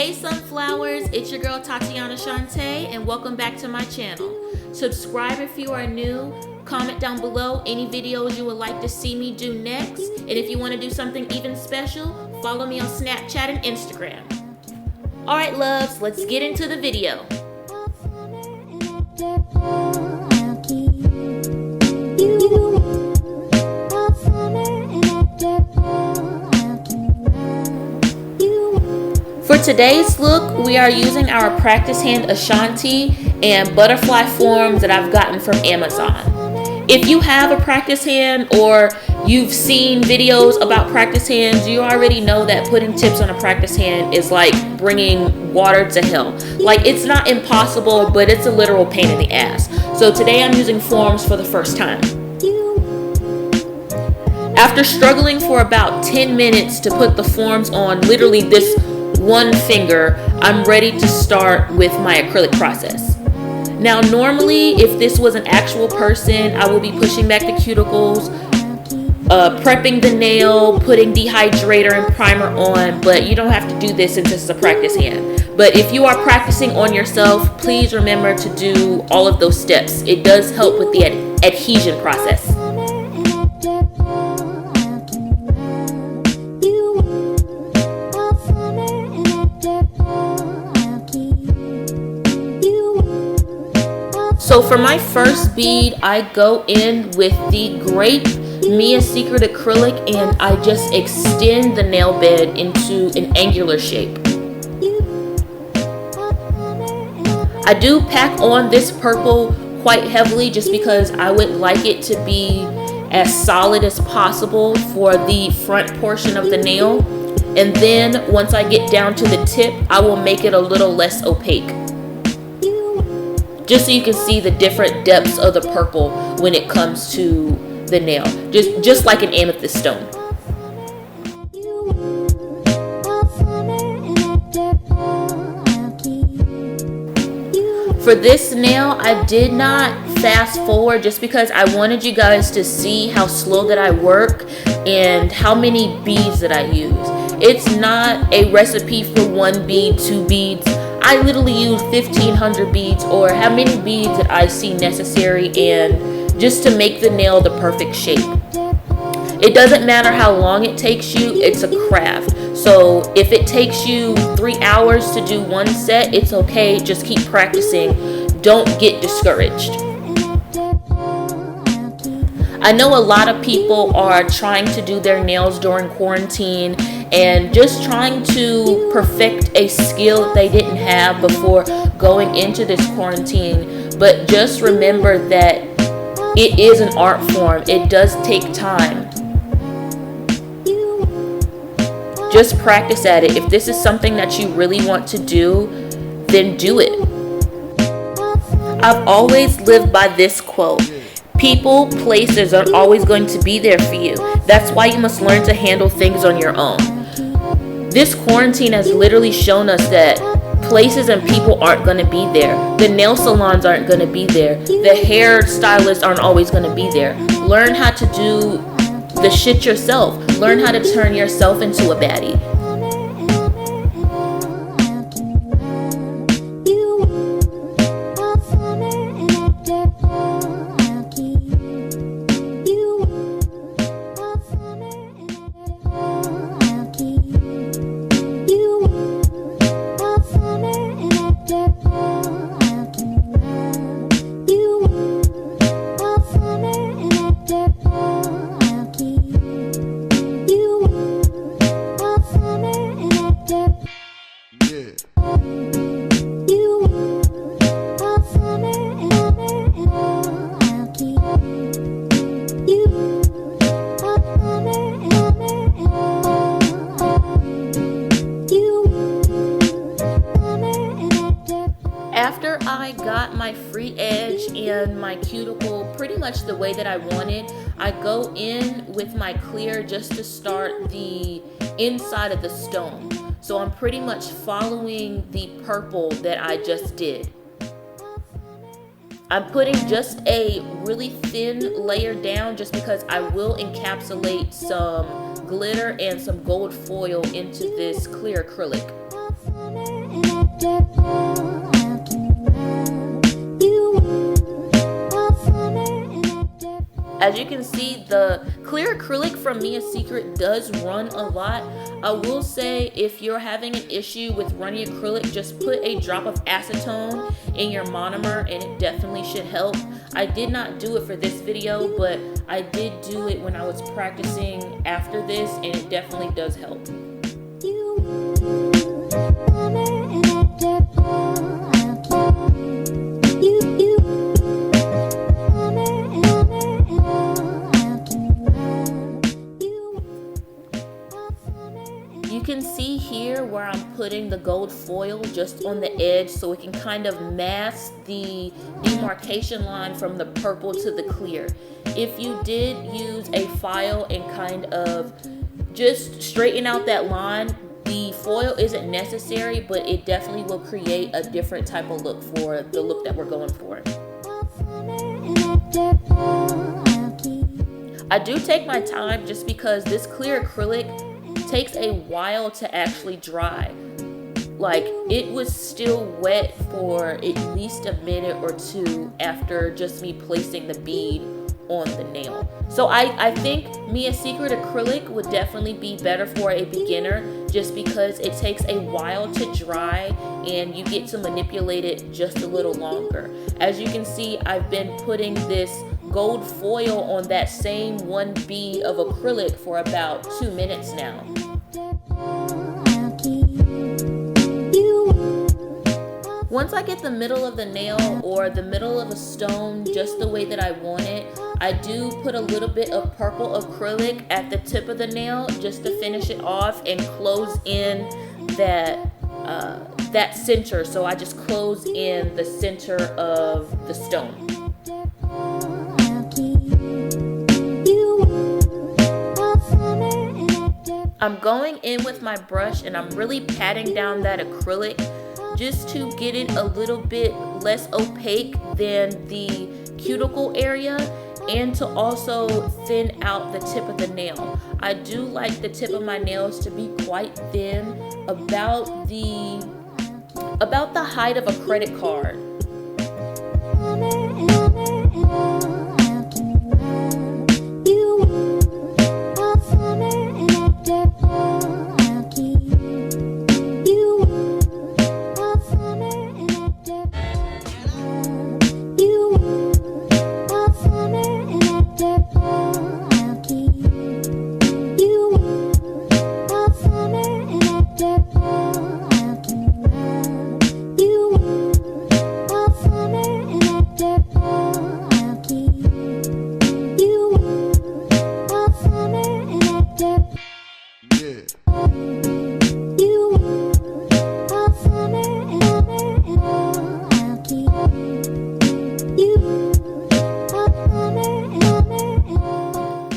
Hey sunflowers, it's your girl Tatyana Chante and welcome back to my channel. Subscribe if you are new, comment down below any videos you would like to see me do next, and if you want to do something even special, follow me on Snapchat and Instagram. Alright loves, let's get into the video. For today's look, we are using our practice hand Ashanti and butterfly forms that I've gotten from Amazon. If you have a practice hand or you've seen videos about practice hands, you already know that putting tips on a practice hand is like bringing water to hell. Like, it's not impossible, but it's a literal pain in the ass. So today I'm using forms for the first time. After struggling for about 10 minutes to put the forms on literally this one finger, I'm ready to start with my acrylic process. Now normally if this was an actual person, I will be pushing back the cuticles, prepping the nail, putting dehydrator and primer on, but you don't have to do this since this is a practice hand. But if you are practicing on yourself, please remember to do all of those steps. It does help with the adhesion process. So for my first bead, I go in with the Grape Mia Secret Acrylic and I just extend the nail bed into an angular shape. I do pack on this purple quite heavily just because I would like it to be as solid as possible for the front portion of the nail. And then once I get down to the tip, I will make it a little less opaque, just so you can see the different depths of the purple when it comes to the nail, just like an amethyst stone. For this nail, I did not fast forward just because I wanted you guys to see how slow that I work and how many beads that I use. It's not a recipe for 1 bead, 2 beads. I literally use 1,500 beads or how many beads that I see necessary, and just to make the nail the perfect shape. It doesn't matter how long it takes you, it's a craft. So if it takes you 3 hours to do one set, it's okay, just keep practicing. Don't get discouraged. I know a lot of people are trying to do their nails during quarantine and just trying to perfect a skill that they didn't have before going into this quarantine. But just remember that it is an art form. It does take time. Just practice at it. If this is something that you really want to do, then do it. I've always lived by this quote: people, places aren't always going to be there for you. That's why you must learn to handle things on your own. This quarantine has literally shown us that places and people aren't going to be there. The nail salons aren't going to be there. The hair stylists aren't always going to be there. Learn how to do the shit yourself. Learn how to turn yourself into a baddie. After I got my free edge and my cuticle pretty much the way that I wanted, I go in with my clear just to start the inside of the stone. So I'm pretty much following the purple that I just did. I'm putting just a really thin layer down just because I will encapsulate some glitter and some gold foil into this clear acrylic. As you can see, the clear acrylic from Mia Secret does run a lot. I will say, if you're having an issue with running acrylic, just put a drop of acetone in your monomer and it definitely should help. I did not do it for this video, but I did do it when I was practicing after this, and it definitely does help. You can see here where I'm putting the gold foil just on the edge so it can kind of mask the demarcation line from the purple to the clear. If you did use a file and kind of just straighten out that line, the foil isn't necessary, but it definitely will create a different type of look for the look that we're going for. I do take my time just because this clear acrylic takes a while to actually dry. Like, it was still wet for at least a minute or two after just me placing the bead on the nail. So I think Mia Secret acrylic would definitely be better for a beginner, just because it takes a while to dry and you get to manipulate it just a little longer. As you can see, I've been putting this gold foil on that same one bead of acrylic for about 2 minutes now. Once I get the middle of the nail or the middle of a stone just the way that I want it, I do put a little bit of purple acrylic at the tip of the nail just to finish it off and close in that center. So I just close in the center of the stone. I'm going in with my brush and I'm really patting down that acrylic just to get it a little bit less opaque than the cuticle area, and to also thin out the tip of the nail. I do like the tip of my nails to be quite thin, about the height of a credit card.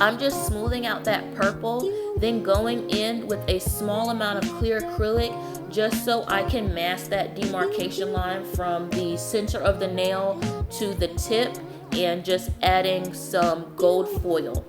I'm just smoothing out that purple, then going in with a small amount of clear acrylic just so I can mask that demarcation line from the center of the nail to the tip, and just adding some gold foil.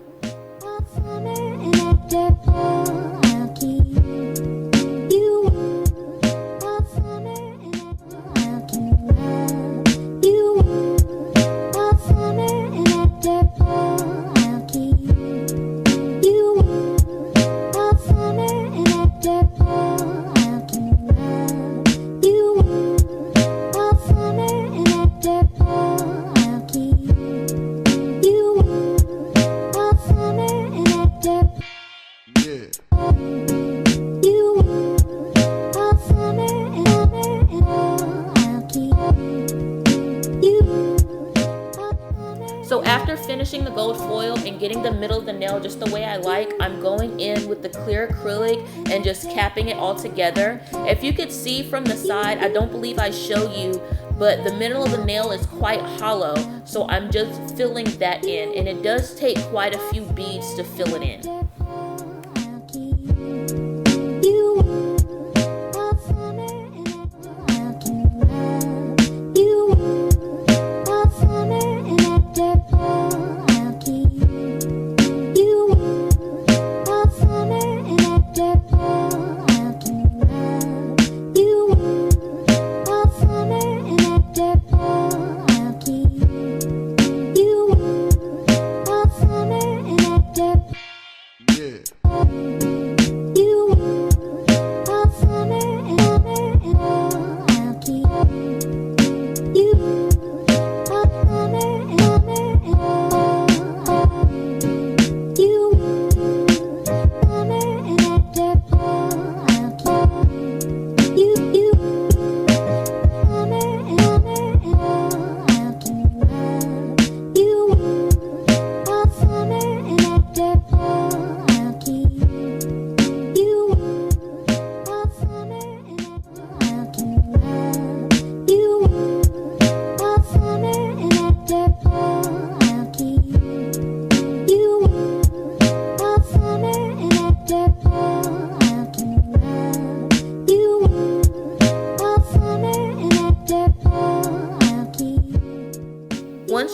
So after finishing the gold foil and getting the middle of the nail just the way I like, I'm going in with the clear acrylic and just capping it all together. If you could see from the side, I don't believe I show you, but the middle of the nail is quite hollow, so I'm just filling that in, and it does take quite a few beads to fill it in.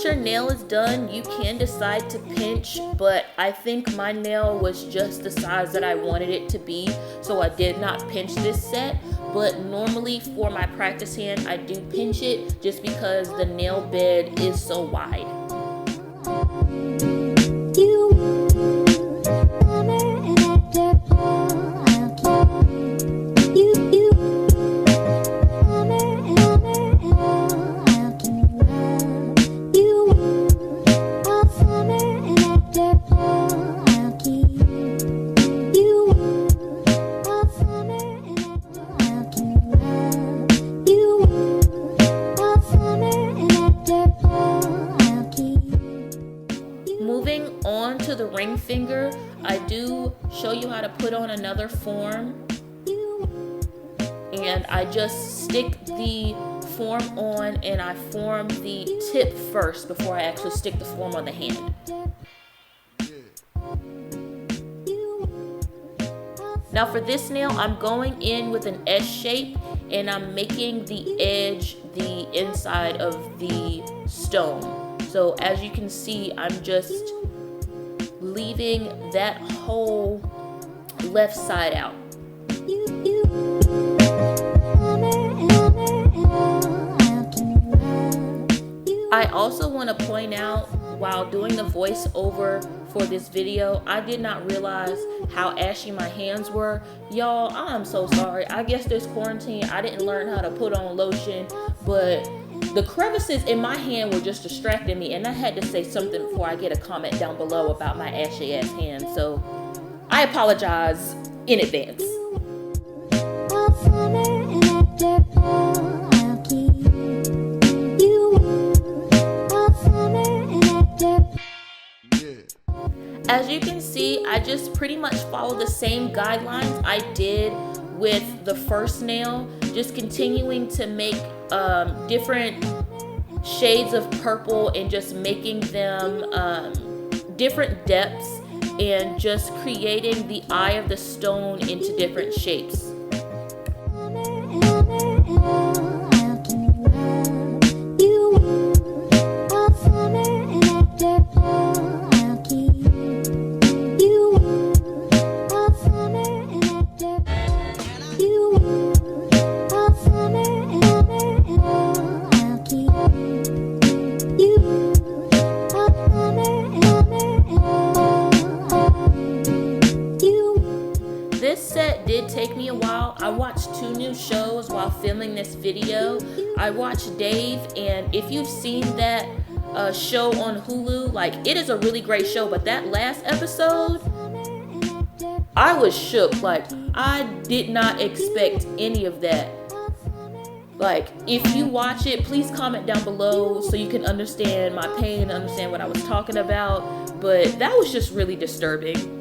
once your nail is done, you can decide to pinch, but I think my nail was just the size that I wanted it to be, so I did not pinch this set. But normally for my practice hand, I do pinch it just because the nail bed is so wide. Moving on to the ring finger, I do show you how to put on another form, and I just stick the form on and I form the tip first before I actually stick the form on the hand. Now for this nail, I'm going in with an S shape and I'm making the edge the inside of the stone. So as you can see, I'm just leaving that whole left side out. I also want to point out, while doing the voiceover for this video, I did not realize how ashy my hands were. Y'all, I'm so sorry. I guess this quarantine, I didn't learn how to put on lotion, but the crevices in my hand were just distracting me, and I had to say something before I get a comment down below about my ashy ass hands, so I apologize in advance. As you can see, I just pretty much follow the same guidelines I did with the first nail, just continuing to make different shades of purple and just making them different depths and just creating the eye of the stone into different shapes. Take me a while. I watched 2 new shows while filming this video. I watched Dave, and if you've seen that show on Hulu, like, it is a really great show, but that last episode, I was shook. Like, I did not expect any of that. Like, if you watch it, please comment down below so you can understand my pain and understand what I was talking about, but that was just really disturbing.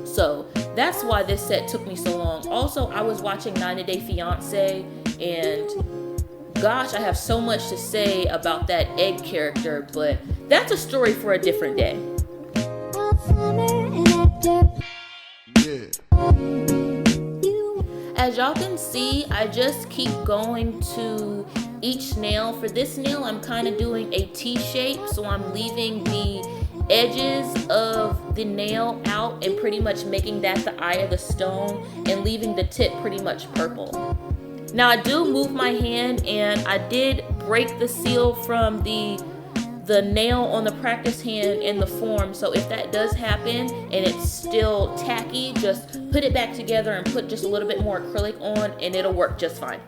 So that's why this set took me so long. Also, I was watching 90 Day Fiancé, and gosh, I have so much to say about that egg character, but that's a story for a different day. As y'all can see, I just keep going to each nail. For this nail, I'm kind of doing a T shape, so I'm leaving the edges of the nail out and pretty much making that the eye of the stone and leaving the tip pretty much purple. Now I do move my hand, and I did break the seal from the nail on the practice hand in the form, so if that does happen and it's still tacky, just put it back together and put just a little bit more acrylic on and it'll work just fine.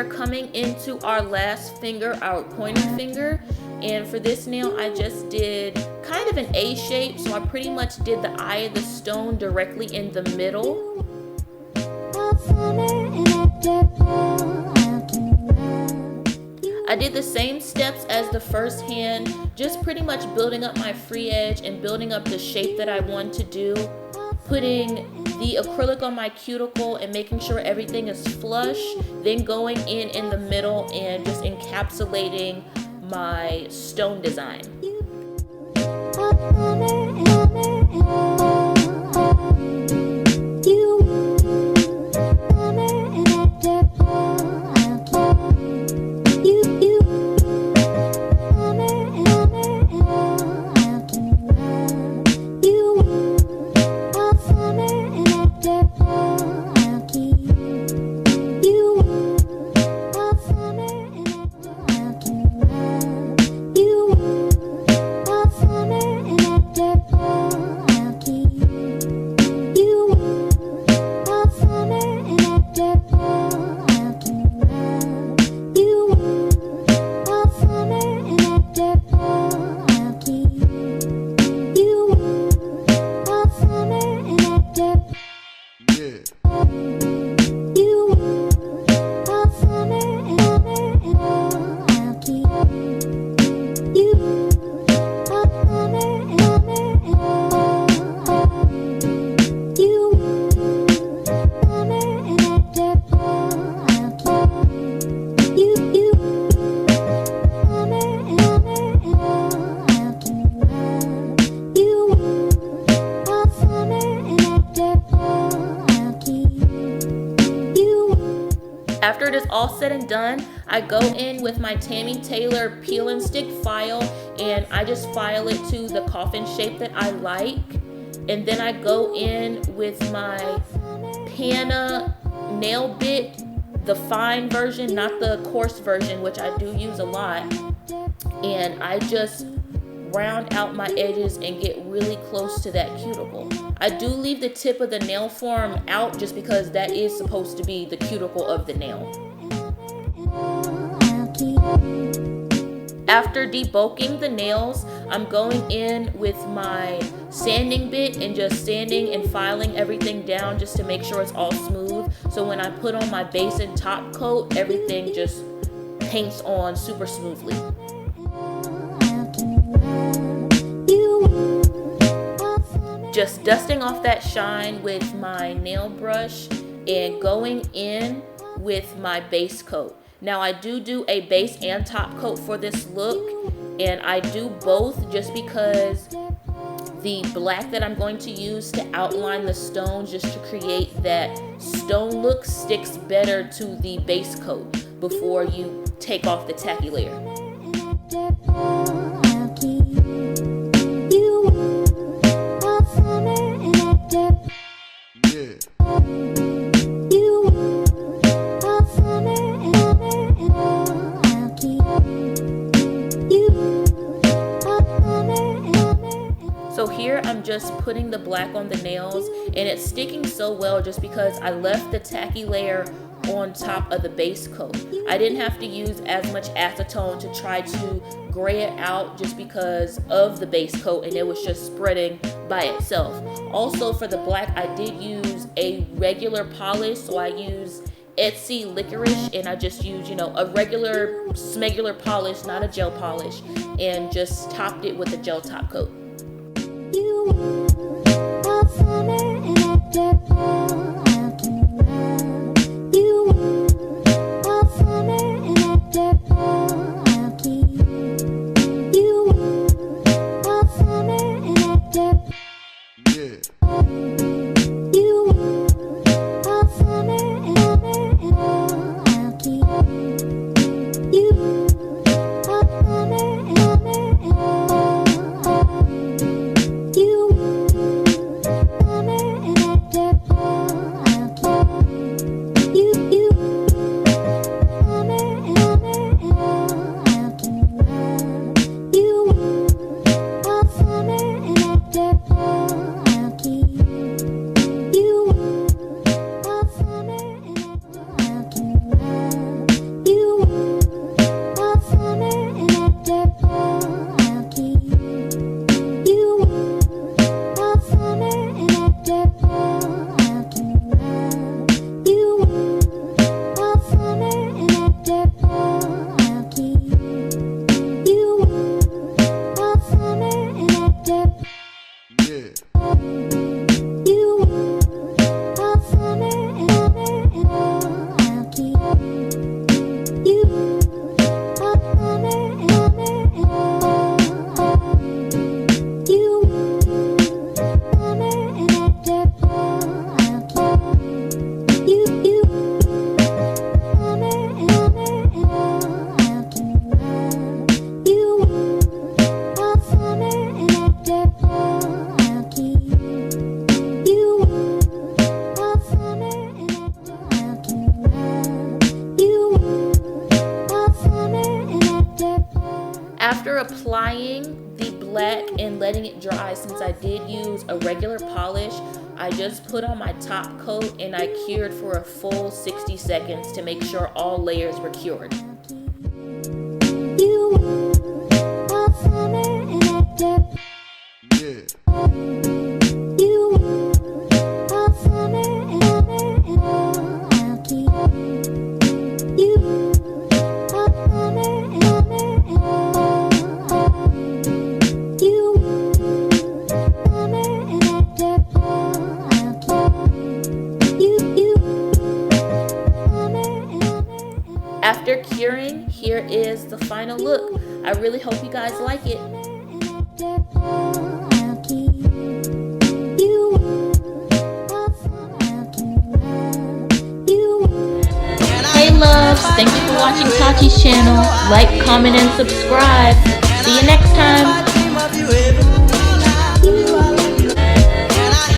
coming into our last finger, our pointer finger. And for this nail, I just did kind of an A shape. So I pretty much did the eye of the stone directly in the middle. I did the same steps as the first hand, just pretty much building up my free edge and building up the shape that I want to do. Putting the acrylic on my cuticle and making sure everything is flush. Then going in the middle and just encapsulating my stone design. After it is all said and done, I go in with my Tammy Taylor peel and stick file, and I just file it to the coffin shape that I like. And then I go in with my Panna nail bit, the fine version, not the coarse version, which I do use a lot. And I just round out my edges and get really close to that cuticle. I do leave the tip of the nail form out just because that is supposed to be the cuticle of the nail. After debulking the nails, I'm going in with my sanding bit and just sanding and filing everything down just to make sure it's all smooth. So when I put on my base and top coat, everything just paints on super smoothly. Just dusting off that shine with my nail brush and going in with my base coat. Now I do a base and top coat for this look, and I do both just because the black that I'm going to use to outline the stones just to create that stone look sticks better to the base coat before you take off the tacky layer. So here I'm just putting the black on the nails, and it's sticking so well just because I left the tacky layer on top of the base coat. I didn't have to use as much acetone to try to gray it out just because of the base coat, and it was just spreading by itself. Also for the black, I did use a regular polish, so I use Etsy licorice, and I just use, a regular smegular polish, not a gel polish, and just topped it with a gel top coat. After applying the black and letting it dry, since I did use a regular polish, I just put on my top coat and I cured for a full 60 seconds to make sure all layers were cured. After curing, here is the final look. I really hope you guys like it. Hey loves, thank you for watching Tachi's channel. Like, comment, and subscribe. See you next time.